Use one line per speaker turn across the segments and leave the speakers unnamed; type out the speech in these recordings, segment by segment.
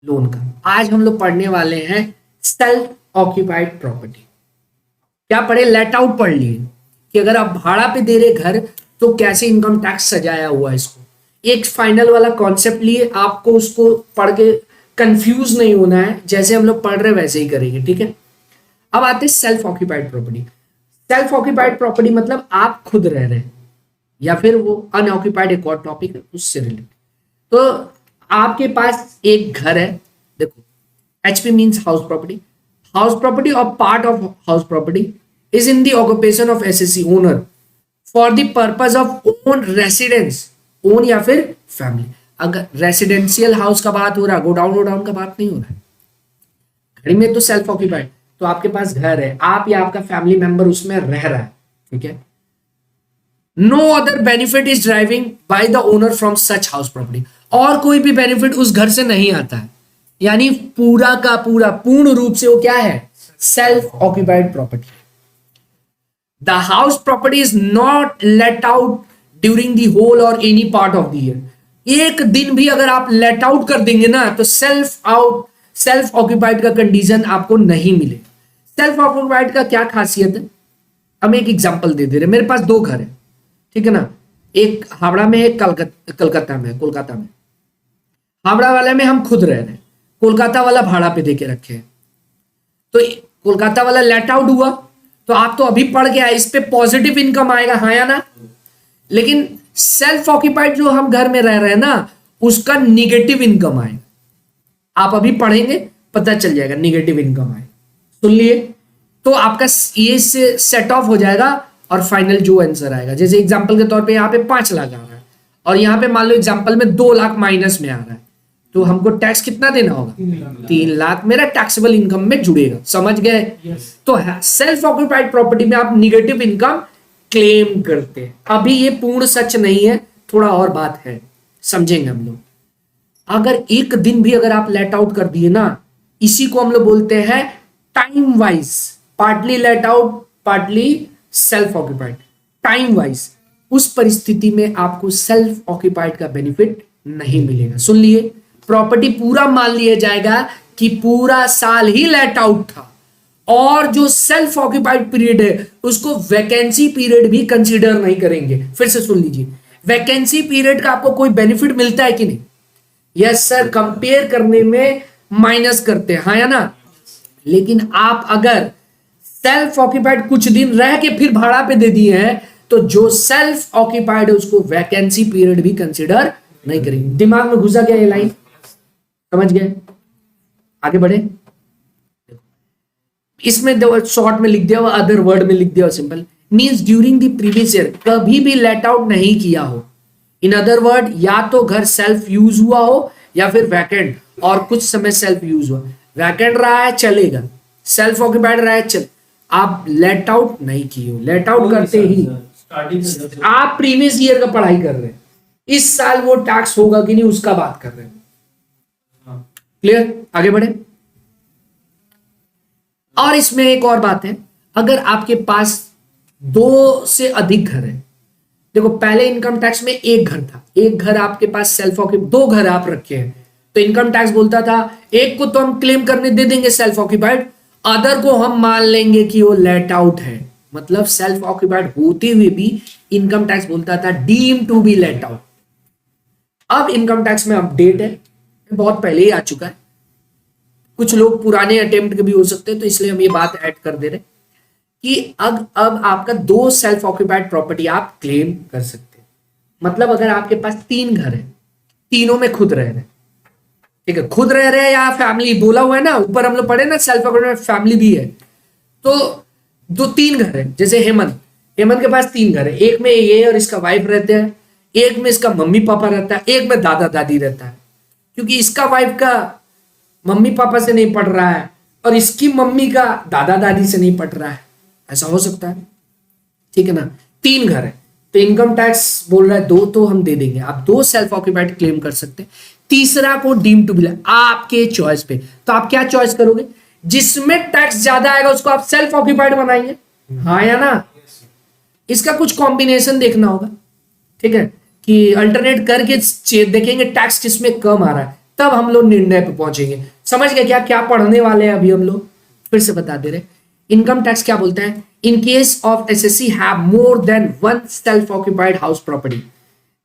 Loan का। आज हम लोग पढ़ने वाले हैं सेल्फ ऑक्यूपाइड प्रॉपर्टी। क्या पढ़े? लेट आउट पढ़ लिए कि अगर आप भाड़ा पे दे रहे घर तो कैसे इनकम टैक्स सजाया हुआ है। इसको एक फाइनल वाला कॉन्सेप्ट लिए, आपको उसको पढ़ के कंफ्यूज नहीं होना है, जैसे हम लोग पढ़ रहे वैसे ही करेंगे, ठीक है। अब आते हैं self occupied property. Self occupied property मतलब आप खुद रह रहे हैं, या फिर वो अनऑक्यूपाइड एक और टॉपिक है उससे रिलेटेड। तो आपके पास एक घर है, देखो HP means house property. House property और part of house property is in the occupation of SSC owner for the purpose of own residence, own या फिर फैमिली। अगर रेसिडेंशियल हाउस का बात हो रहा है, गोडाउन का बात नहीं हो रहा है। घर में तो सेल्फ ऑक्यूपाइड, तो आपके पास घर है, आप या आपका फैमिली मेंबर उसमें रह रहा है, ठीक है। No other benefit is driving by the owner from such house property, और कोई भी बेनिफिट उस घर से नहीं आता है, यानी पूरा का पूरा पूर्ण रूप से वो क्या है? Self occupied property. The house property is not let out during the whole or any part of the year. एक दिन भी अगर आप लेट आउट कर देंगे ना तो सेल्फ ऑक्यूपाइड का कंडीशन आपको नहीं मिले। सेल्फ ऑक्यूपाइड का क्या खासियत है? हम एक एग्जांपल दे दे रहे, मेरे पास दो घर है, ठीक है ना। एक हावड़ा में, एक कोलकाता में। हावड़ा वाले में हम खुद रह रहे हैं, कोलकाता वाला भाड़ा पे देके रखे हैं। तो कोलकाता वाला लेट आउट हुआ तो आप तो अभी पढ़ गया, इस पे पॉजिटिव इनकम आएगा, हाँ या ना। लेकिन सेल्फ ऑक्यूपाइड जो हम घर में रह रहे हैं ना, उसका निगेटिव इनकम आएगा। आप अभी पढ़ेंगे पता चल जाएगा, निगेटिव इनकम आए, सुन लिए। तो आपका ये से सेट ऑफ हो जाएगा और फाइनल जो आंसर आएगा, जैसे एग्जांपल के तौर पे यहाँ पे 5 लाख आ रहा है और यहाँ पे मान लो एग्जांपल में 2 लाख माइनस में आ रहा है, तो हमको टैक्स कितना देना होगा? 3 लाख मेरा टैक्सेबल इनकम में जुड़ेगा, समझ गए? तो सेल्फ ऑक्यूपाइड प्रॉपर्टी में आप निगेटिव इनकम क्लेम करते हैं। अभी ये पूर्ण सच नहीं है, थोड़ा और बात है, समझेंगे हम लोग। अगर एक दिन भी अगर आप लेट आउट कर दिए ना, इसी को हम लोग बोलते हैं time wise, partly let out partly self occupied, time wise, उस परिस्थिति में आपको सेल्फ ऑक्यूपाइड का बेनिफिट नहीं मिलेगा। सुन लिए, प्रॉपर्टी पूरा मान लिया जाएगा कि पूरा साल ही लेट आउट था, और जो सेल्फ ऑक्यूपाइड पीरियड है उसको वैकेंसी पीरियड भी कंसीडर नहीं करेंगे। फिर से सुन लीजिए, वैकेंसी पीरियड का आपको कोई बेनिफिट मिलता है कि नहीं? यस सर, कंपेयर करने में माइनस करते हैं, हाँ या ना। लेकिन आप अगर सेल्फ ऑक्यूपाइड कुछ दिन रह के फिर भाड़ा पे दे दिए हैं तो जो सेल्फ ऑक्यूपाइड है उसको वैकेंसी पीरियड भी कंसीडर नहीं करेंगे। दिमाग में घुसा गया ये लाइन? समझ गए? आगे बढ़े। इसमें शॉर्ट में लिख दिया हुआ, अदर वर्ड में लिख दिया हुआ simple, means during the previous year कभी भी लेट आउट नहीं किया हो। इन अदर वर्ड, या तो घर सेल्फ यूज हुआ हो या फिर वैकेंट, और कुछ समय सेल्फ यूज हुआ। वैकेंट रहा है चलेगा, सेल्फ ऑक्यूपाइड रहा है चल, आप लेट आउट नहीं किए हो। लेट आउट करते ही आप प्रीवियस ईयर का पढ़ाई कर रहे हैं, इस साल वो टैक्स होगा कि नहीं उसका बात कर रहे हैं। क्लियर? आगे बढ़े। और इसमें एक और बात है, अगर आपके पास 2 से अधिक घर है, देखो पहले इनकम टैक्स में एक घर था, एक घर आपके पास सेल्फ ऑक्यूपाइड, 2 घर आप रखे हैं तो इनकम टैक्स बोलता था एक को तो हम क्लेम करने दे देंगे सेल्फ ऑक्यूपाइड, अदर को हम मान लेंगे कि वो लेट आउट है। मतलब सेल्फ ऑक्यूपाइड होते हुए भी इनकम टैक्स बोलता था deem to be let out. अब इनकम टैक्स में अपडेट है, बहुत पहले ही आ चुका है, कुछ लोग पुराने अटेम्प्ट के भी हो सकते हैं, तो इसलिए हम ये बात ऐड कर दे रहे कि अब आपका 2 सेल्फ ऑक्यूपाइड प्रॉपर्टी आप क्लेम कर सकते हैं। मतलब अगर आपके पास 3 घर है, तीनों में खुद रह रहे हैं, ठीक है, खुद रह रहे हैं या फैमिली बोला हुआ है ना, ऊपर हम लोग पढ़े ना सेल्फ ऑक्यूपाइड फैमिली भी है, तो 3 घर है। जैसे हेमंत के पास 3 घर है, एक में ये और इसका वाइफ रहते हैं, एक में इसका मम्मी पापा रहता है, एक में दादा दादी रहता है। क्योंकि इसका वाइफ का मम्मी पापा से नहीं पढ़ रहा है और इसकी मम्मी का दादा दादी से नहीं पढ़ रहा है, ऐसा हो सकता है, ठीक है ना। 3 घर है तो इनकम टैक्स बोल रहा है 2 तो हम दे देंगे, आप 2 सेल्फ ऑक्यूपाइड क्लेम कर सकते हैं, तीसरा को डीम टू बी आपके चॉइस पे। तो आप क्या चॉइस करोगे? जिसमें टैक्स ज्यादा आएगा उसको आप सेल्फ ऑक्यूपाइड बनाएंगे, हाँ या ना। इसका कुछ कॉम्बिनेशन देखना होगा, ठीक है, कि अल्टरनेट करके देखेंगे टैक्स किसमें कम आ रहा है तब हम लोग निर्णय पे पहुंचेंगे। समझ गए क्या क्या पढ़ने वाले हैं अभी हम लोग? फिर से बता दे रहे, इनकम टैक्स क्या बोलता है? In case of assessee have more than one self occupied house property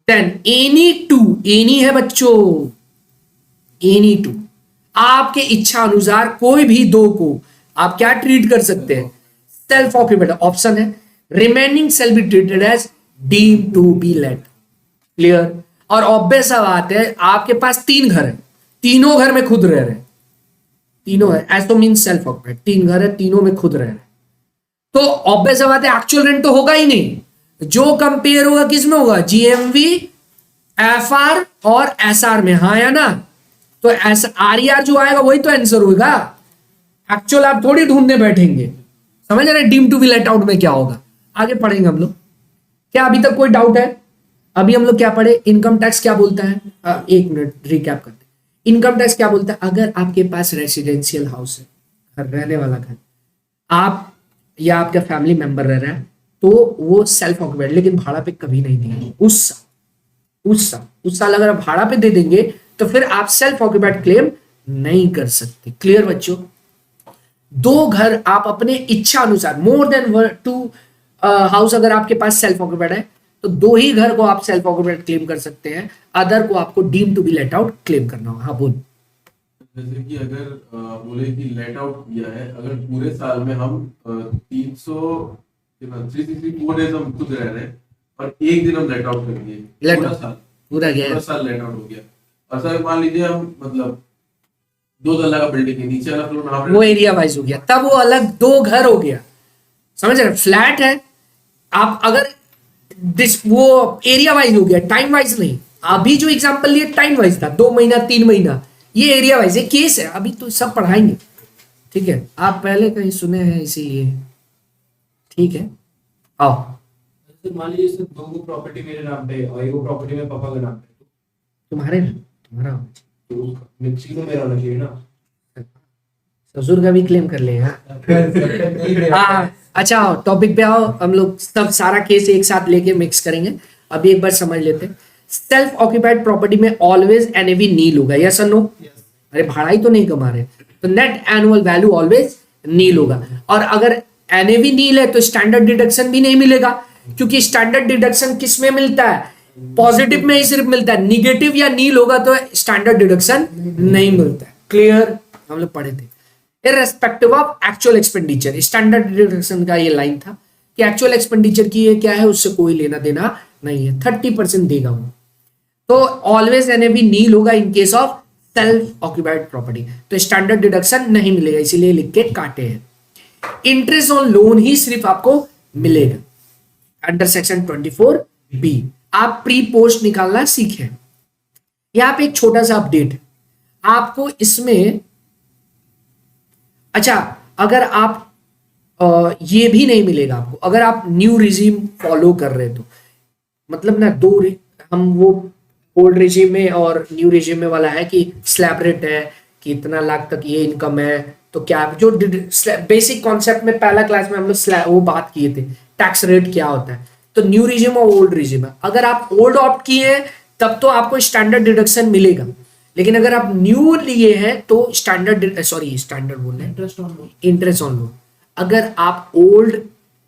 then any two, any है बच्चों, एनी टू, आपके इच्छा अनुसार कोई भी दो को आप क्या ट्रीट कर सकते हैं? सेल्फ ऑक्यूपाइड ऑप्शन है। Remaining shall be treated as deem to be let. Clear? और ऑब्वियस सा बात है, आपके पास 3 घर है, तीनों घर में खुद रह रहे हैं, तीनों है, एसो मीन सेल्फ ऑक्यूपाइड, 3 घर है, तीनों में खुद रह रहे हैं, तो ऑब्वियस सा बात है एक्चुअल रेंट तो होगा ही नहीं। जो कंपेयर होगा किस में होगा? जीएमवी, एफआर और एसआर में, हाँ या ना? तो एस आरईआर जो आएगा वही तो आंसर होगा। एक्चुअल आप थोड़ी ढूंढने बैठेंगे। समझ रहे? Deem to be let out में क्या होगा, आगे पढ़ेंगे हम लोग। क्या अभी तक कोई डाउट है? अभी हम लोग क्या पढ़े? इनकम टैक्स क्या बोलता है? एक मिनट रिकैप करते हैं। इनकम टैक्स क्या बोलता है? अगर आपके पास रेसिडेंशियल हाउस है, घर, रहने वाला घर, आप या आपका फैमिली मेंबर रह रहा है, तो वो सेल्फ ऑक्यूपाइड, लेकिन भाड़ा पे कभी नहीं देंगे उस साल अगर आप भाड़ा पे दे देंगे तो फिर आप सेल्फ ऑक्यूपाइड क्लेम नहीं कर सकते। क्लियर बच्चों? 2 घर आप अपने इच्छा अनुसार, मोर देन 2 हाउस अगर आपके पास सेल्फ ऑक्यूपाइड है तो 2 ही घर को आप सेल्फ ऑक्यूपाइड क्लेम कर सकते हैं, अदर को आपको deem to be let out claim करना होगा। हाँ बोल।
जैसे कि अगर बोले कि लेट आउट किया है, अगर पूरे साल में हम 364 डेज हम खुद रह रहे हैं और एक दिन हम लेट आउट कर दिए, पूरा साल लेट आउट हो गया। और सर मान लीजिए हम मतलब 2 तल्ला का बिल्डिंग है, नीचे वाला फ्लोर
वो एरिया वाइज हो गया, तब वो अलग 2 घर हो गया। समझ रहे? फ्लैट है, आप अगर वो एरिया वाइज हो गया, टाइम वाइज नहीं। अभी जो एग्जांपल लिए टाइम वाइज था, 2 महीना 3 महीना, ये एरिया वाइज है, केस है, अभी तो सब पढ़ाएंगे। ठीक है, आप पहले कहीं सुने हैं इसीलिए। ठीक है, आओ।
मान लीजिए 2 प्रॉपर्टी मेरे नाम पे और एक प्रॉपर्टी में पापा के नाम पे,
तुम्हारा
तो मिक्सी तो मेरा होना चाहिए ना।
ससुर का भी क्लेम कर ले। हाँ अच्छा, टॉपिक पे आओ, हम लोग सब सारा केस एक साथ लेके मिक्स करेंगे। अभी एक बार समझ लेते हैं। सेल्फ ऑक्यूपाइड प्रॉपर्टी में ऑलवेज एनएवी नील होगा, यस और नो? अरे भाड़ा ही तो नहीं कमा रहे, तो नेट एनुअल वैल्यू ऑलवेज नील होगा। और अगर एनएवी नील है तो स्टैंडर्ड डिडक्शन भी नहीं मिलेगा, क्योंकि स्टैंडर्ड डिडक्शन किस में मिलता है? पॉजिटिव में ही सिर्फ मिलता है, निगेटिव या नील होगा तो स्टैंडर्ड डिडक्शन नहीं मिलता है। क्लियर? हम लोग पढ़े थे। Irrespective of actual expenditure, standard deduction का ये लाइन था कि एक्चुअल एक्सपेंडिचर की ये क्या है, उससे कोई लेना देना नहीं है, 30% देगा वो। तो ऑलवेज एनएवी नील होगा इन case of self occupied property, तो स्टैंडर्ड डिडक्शन नहीं मिलेगा, इसीलिए लिख के काटे हैं। इंटरेस्ट ऑन लोन ही सिर्फ आपको मिलेगा अंडर सेक्शन 24B। आप प्री पोस्ट निकालना सीखें। यहां पे एक छोटा सा अपडेट आपको इसमें, अच्छा अगर आप ये भी नहीं मिलेगा आपको अगर आप न्यू रिजीम फॉलो कर रहे तो, मतलब ना हम वो ओल्ड रिजीम में और न्यू रिजीम में वाला है कि स्लैब रेट है कि इतना लाख तक ये इनकम है, तो क्या जो बेसिक कॉन्सेप्ट में पहला क्लास में हम लोग वो बात किए थे टैक्स रेट क्या होता है। तो न्यू रिजीम और ओल्ड रिजीम है, अगर आप ओल्ड ऑप्ट किए हैं तब तो आपको स्टैंडर्ड डिडक्शन मिलेगा, लेकिन अगर आप न्यू लिए हैं तो स्टैंडर्ड बोल रहे हैं, इंटरेस्ट ऑन लोन। अगर आप ओल्ड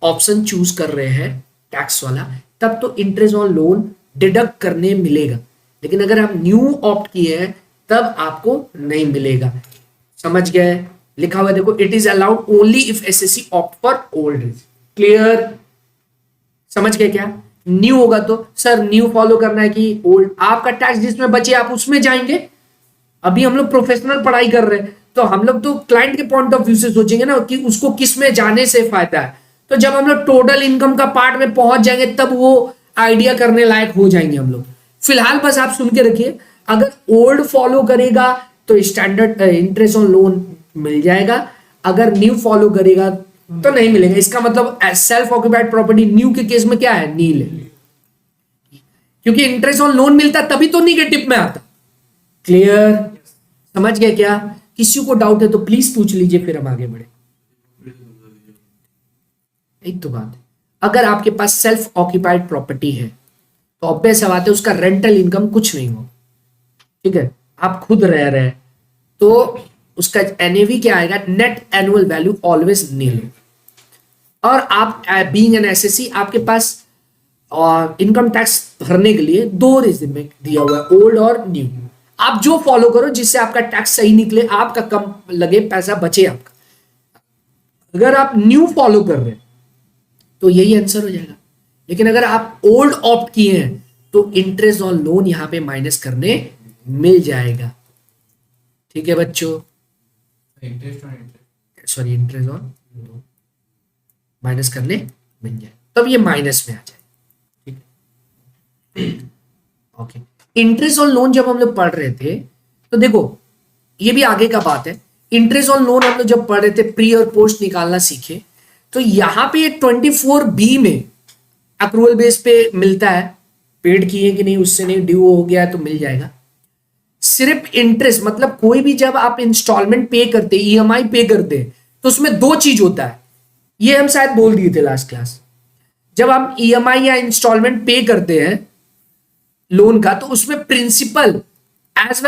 ऑप्शन चूज कर रहे हैं टैक्स वाला, तब तो इंटरेस्ट ऑन लोन डिडक्ट करने मिलेगा, लेकिन अगर आप न्यू ऑप्ट किए हैं तब आपको नहीं मिलेगा। समझ गए? लिखा हुआ देखो, it is allowed only if SSC opt for old. Clear? समझ गए क्या? न्यू होगा तो सर न्यू फॉलो करना है कि ओल्ड, आपका टैक्स जिसमें बचे आप उसमें जाएंगे। अभी हम लोग प्रोफेशनल पढ़ाई कर रहे हैं तो हम लोग तो क्लाइंट के पॉइंट ऑफ व्यू से सोचेंगे ना कि उसको किस में जाने से फायदा है। तो जब हम लोग टोटल इनकम का पार्ट में पहुंच जाएंगे तब वो आइडिया करने लायक हो जाएंगे हम लोग। फिलहाल बस आप सुन के रखिए, अगर ओल्ड फॉलो करेगा तो स्टैंडर्ड इंटरेस्ट ऑन लोन मिल जाएगा, अगर न्यू फॉलो करेगा तो नहीं मिलेगा। इसका मतलब सेल्फ ऑक्यूपाइड प्रॉपर्टी न्यू के केस में क्या है? नील है, क्योंकि इंटरेस्ट ऑन लोन मिलता तभी तो निगेटिव में आता। क्लियर? समझ गए क्या? किसी को डाउट है तो प्लीज पूछ लीजिए, फिर हम आगे बढ़े। एक तो बात है, अगर आपके पास सेल्फ ऑक्यूपाइड प्रॉपर्टी है तो ऑब्वियस बात है उसका रेंटल इनकम कुछ नहीं होगा। ठीक है, आप खुद रह रहे हैं, तो उसका एनएवी क्या आएगा, नेट एनुअल वैल्यू ऑलवेज नील। और आप बीइंग एन एसएससी, आपके पास इनकम टैक्स भरने के लिए दो रिजिम में दिया हुआ है, ओल्ड और न्यू। आप जो फॉलो करो जिससे आपका टैक्स सही निकले, आपका कम लगे, पैसा बचे आपका। अगर आप न्यू फॉलो कर रहे हैं तो यही आंसर हो जाएगा। लेकिन अगर आप ओल्ड ऑप्ट किए हैं तो इंटरेस्ट ऑन लोन यहां पे माइनस करने मिल जाएगा। ठीक है बच्चों, सॉरी इंटरेस्ट ऑन माइनस करने मिल जाए, तब ये माइनस में आ जाए। ठीक है, ओके। इंटरेस्ट ऑन लोन जब हम लोग पढ़ रहे थे तो देखो ये भी आगे का बात है। इंटरेस्ट ऑन लोन हम लोग जब पढ़ रहे थे, प्री और पोस्ट निकालना सीखे, तो यहां पे 24B में अक्रूवल बेस पे मिलता है, पेड किए कि नहीं, उससे नहीं, ड्यू हो गया तो मिल जाएगा। सिर्फ इंटरेस्ट मतलब कोई भी जब आप इंस्टॉलमेंट पे करते, ईएमआई पे करते, तो उसमें दो चीज होता है, ये हम शायद बोल दिए थे लास्ट क्लास। जब हम ईएमआई या इंस्टॉलमेंट पे करते हैं लोन का, तो उसमें principal as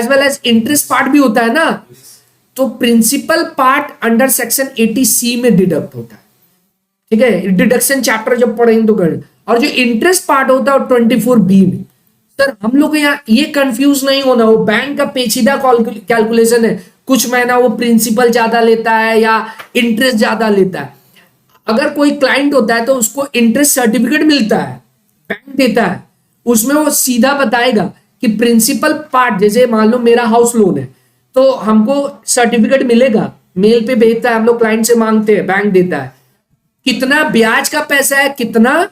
well as interest part भी होता है ना। तो principal part under section 80C में डिडक्ट होता है। ठीक है, डिडक्शन चैप्टर जब पढ़ेंगे तो कर। और जो इंटरेस्ट पार्ट होता है 24B में। सर हम लोग यहाँ ये कंफ्यूज नहीं होना, वो बैंक का पेचीदा कैलकुलेशन है, कुछ महीना वो प्रिंसिपल ज्यादा लेता है या इंटरेस्ट ज्यादा लेता है। अगर कोई क्लाइंट होता है तो उसको इंटरेस्ट सर्टिफिकेट मिलता है, बैंक देता है, उसमें वो सीधा बताएगा कि प्रिंसिपल पार्ट, जैसे मान लो मेरा हाउस लोन है तो हमको सर्टिफिकेट मिलेगा, मेल पे भेजता है, हम लोग क्लाइंट से मांगते हैं, बैंक देता है, कितना ब्याज का पैसा है, कितना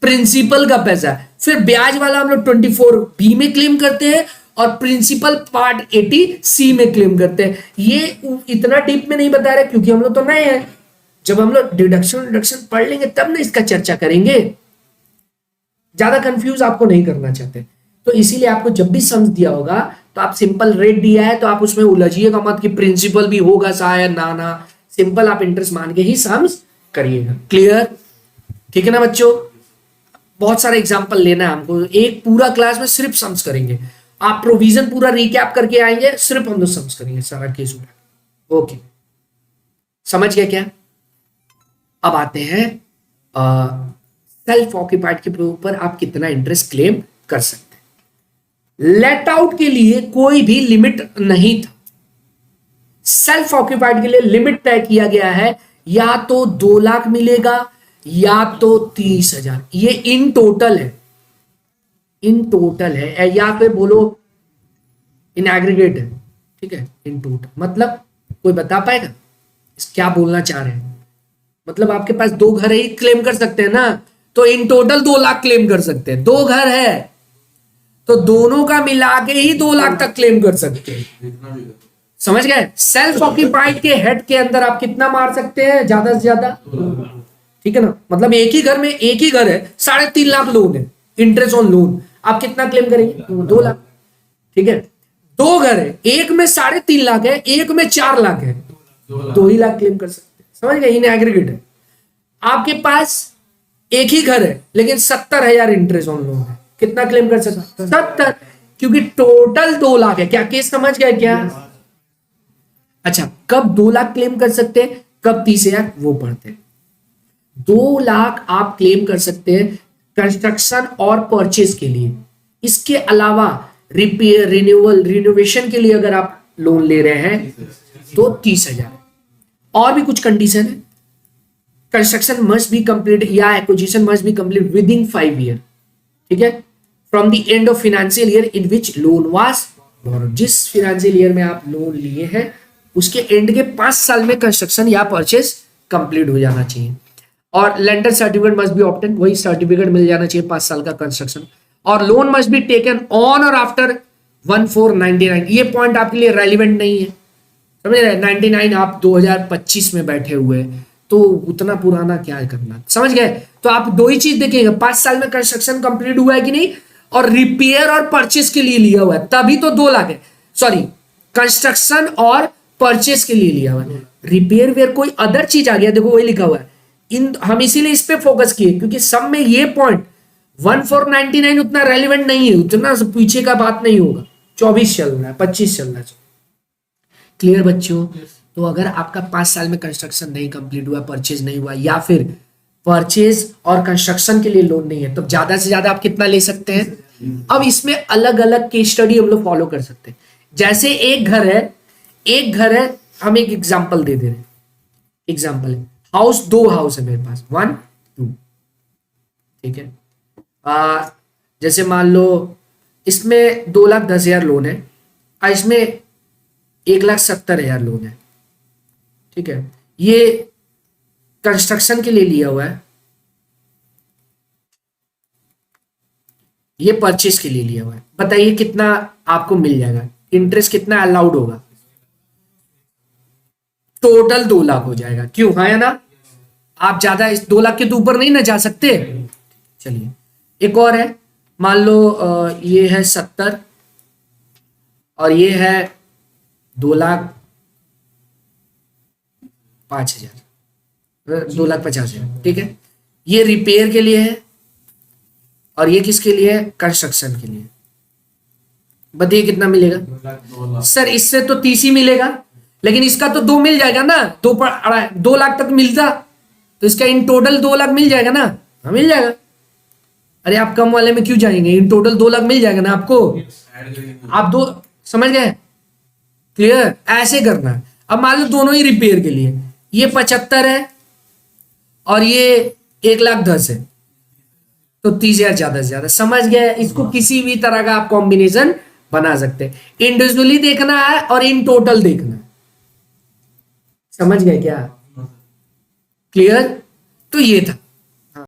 प्रिंसिपल का पैसा है। फिर ब्याज वाला हम लोग 24B में क्लेम करते हैं और प्रिंसिपल पार्ट 80C में क्लेम करते हैं। ये इतना डीप में नहीं बता रहे क्योंकि हम लोग तो नए हैं। जब हम लोग डिडक्शन पढ़ लेंगे तब ना इसका चर्चा करेंगे। ज्यादा कंफ्यूज आपको नहीं करना चाहते, तो इसीलिए आपको जब भी सम्स दिया होगा तो आप सिंपल रेट दिया है तो आप उसमें उलझिएगा मत कि प्रिंसिपल भी होगा शायद, ना, सिंपल आप इंटरेस्ट मान के ही सम्स करिएगा। क्लियर? ठीक है ना बच्चों? बहुत सारे एग्जांपल लेना है हमको, एक पूरा क्लास में सिर्फ सम्स करेंगे। आप प्रोविजन पूरा रिकैप करके आएंगे, सिर्फ हम लोग सम्स करेंगे सारा केस उठा। ओके, समझ गए क्या? अब आते हैं सेल्फ ऑक्यूपाइड के ऊपर आप कितना इंटरेस्ट क्लेम कर सकते हैं। लेट आउट के लिए कोई भी लिमिट नहीं था। सेल्फ ऑक्यूपाइड के लिए लिमिट तय किया गया है, या तो 2 लाख मिलेगा या तो 30,000। ये इन टोटल है, या फिर बोलो इन एग्रीगेट है। ठीक है, इन टोटल मतलब कोई बता पाएगा क्या बोलना चाह रहे हैं? मतलब आपके पास 2 घर ही क्लेम कर सकते हैं ना, तो इन टोटल 2 लाख क्लेम कर सकते हैं। 2 घर है तो दोनों का मिला के ही 2 लाख तक क्लेम कर सकते हैं। समझ गए? सेल्फ ऑक्यूपाइड के हेड के अंदर आप कितना मार सकते हैं? ज्यादा से ज्यादा। ठीक है ना, मतलब एक ही घर में एक ही घर है, 3.5 लाख लोन है, इंटरेस्ट ऑन लोन, आप कितना क्लेम करेंगे? 2 लाख। ठीक है, 2 घर है, एक में 3.5 लाख है, एक में 4 लाख है, 2 ही लाख क्लेम कर सकते हैं। समझ गए? इन एग्रीगेट है। आपके पास एक ही घर है लेकिन 70,000 इंटरेस्ट ऑन लोन है, कितना क्लेम कर सकते? 70, क्योंकि टोटल 2 लाख है। क्या केस समझ गए क्या? अच्छा, कब 2 लाख क्लेम कर सकते हैं, कब 30,000, वो पढ़ते हैं। 2 लाख आप क्लेम कर सकते हैं कंस्ट्रक्शन और परचेज के लिए। इसके अलावा रिपेयर, रिनोवेशन के लिए अगर आप लोन ले रहे हैं तो 30,000। और भी कुछ कंडीशन है, कंस्ट्रक्शन मस्ट बी कंप्लीट या acquisition must be complete with in 5 year. ठीक है, from the end of financial year in which loan was borrowed. जिस फाइनेंशियल ईयर में आप लोन लिए हैं उसके एंड के 5 साल में कंस्ट्रक्शन या परचेज कंप्लीट हो जाना चाहिए। और lender certificate must be obtain, वही सर्टिफिकेट मिल जाना चाहिए 5 साल का कंस्ट्रक्शन। और loan must be taken on और आफ्टर 1499। ये पॉइंट आपके लिए रेलिवेंट नहीं है, समझ रहे? 99 आप 2025 में बैठे हुए, तो उतना पुराना क्या करना। समझ गए? तो आप 2 ही चीज देखेंगे, 5 साल में कंस्ट्रक्शन कंप्लीट हुआ है कि नहीं, और रिपेयर और परचेज के लिए लिया हुआ है, तभी तो 2 लाख है। सॉरी, कंस्ट्रक्शन और परचेज के लिए लिया हुआ है। रिपेयर वेयर कोई अदर चीज आ गया, देखो वही लिखा हुआ है। हम इसीलिए इस पे फोकस किए क्योंकि सब में ये पॉइंट 1499 उतना रेलिवेंट नहीं है, उतना पीछे का बात नहीं होगा, 24 चल रहा है, 25 चल रहा है। क्लियर बच्चों? तो अगर आपका 5 साल में कंस्ट्रक्शन नहीं कंप्लीट हुआ, परचेज नहीं हुआ, या फिर परचेज और कंस्ट्रक्शन के लिए लोन नहीं है, तो ज्यादा से ज्यादा आप कितना ले सकते हैं? अब इसमें अलग अलग केस स्टडी हम लोग फॉलो कर सकते हैं। जैसे एक घर है, हम एक एग्जांपल दे रहे हैं, एग्जांपल है हाउस, 2 हाउस है मेरे पास, 1 2, ठीक है। जैसे मान लो इसमें 2,10,000 लोन है, इसमें 1,70,000 लोन है, ठीक है। ये कंस्ट्रक्शन के लिए लिया हुआ है, ये परचेज के लिए लिया हुआ है। बताइए कितना आपको मिल जाएगा, इंटरेस्ट कितना अलाउड होगा? टोटल 2 लाख हो जाएगा, क्यों? हाँ या ना? आप ज्यादा इस 2 लाख के तो ऊपर नहीं ना जा सकते। चलिए एक और है, मान लो ये है 70 और ये है 2,05,000, 2,50,000, ठीक है। ये रिपेयर के लिए है और ये किसके लिए है? कंस्ट्रक्शन के लिए। बताइए कितना मिलेगा?
2 लाख।
सर इससे तो 30 ही मिलेगा, लेकिन इसका तो 2 मिल जाएगा ना, 2 लाख तक मिलता तो इसका इन टोटल 2 लाख मिल जाएगा ना? हाँ मिल जाएगा। अरे आप कम वाले में क्यों जाएंगे? इन टोटल 2 लाख मिल जाएगा ना आपको।
ऐड करेंगे।
आप दो समझ गए? क्लियर? ऐसे करना है। अब मान लो दोनों ही रिपेयर के लिए, ये 75 है और ये 1,10,000 है, तो 30,000 ज्यादा से ज्यादा। समझ गए? इसको किसी भी तरह का आप कॉम्बिनेशन बना सकते हैं, इंडिविजुअली देखना है और इन टोटल देखना है। समझ गए क्या? क्लियर? तो ये था।